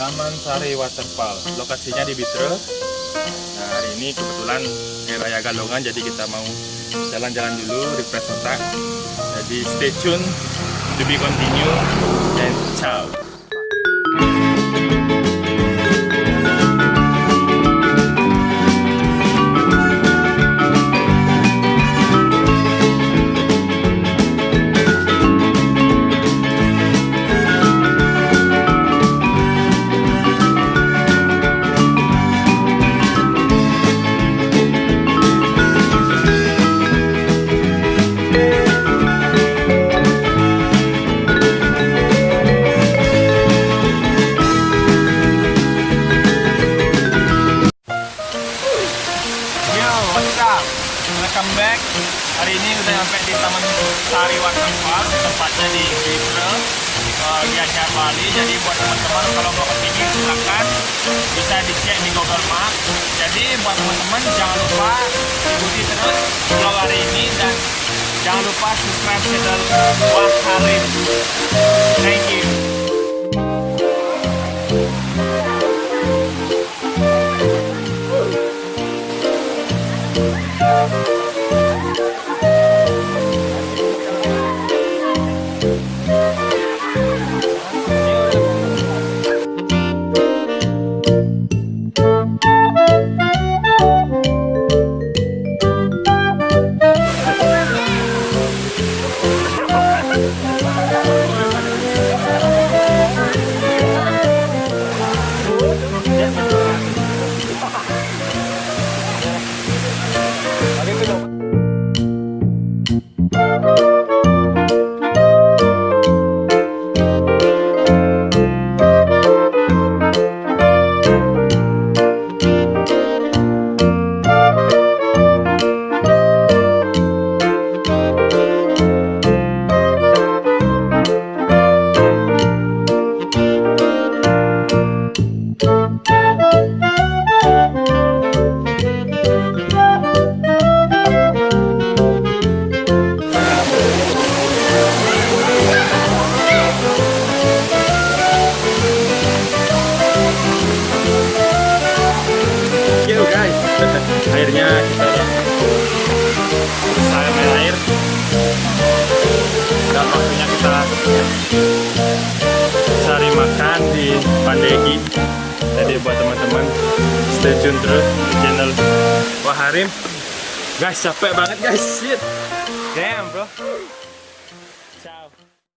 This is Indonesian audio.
Taman Sari Waterfall. Lokasinya di Bitro. Nah, hari ini kebetulan Raya Galongan, jadi kita mau jalan-jalan dulu, refresh otak. Jadi stay tune, to be continue, and ciao. Welcome back. Hari ini udah sampai di Taman Sari Waterfall, tempatnya di Bitro, Gianyar, Bali. Jadi buat teman-teman kalau mau kesini silakan bisa dicek di Google Maps. Jadi buat teman-teman jangan lupa ikuti terus vlog hari ini dan jangan lupa subscribe channel Wah Harim. Thank you. Akhirnya kita selesai main air dan waktunya kita cari makan di Pandegi. Jadi buat teman-teman stay tune terus di channel Wah Harim. Guys, capek banget guys, shit, damn bro.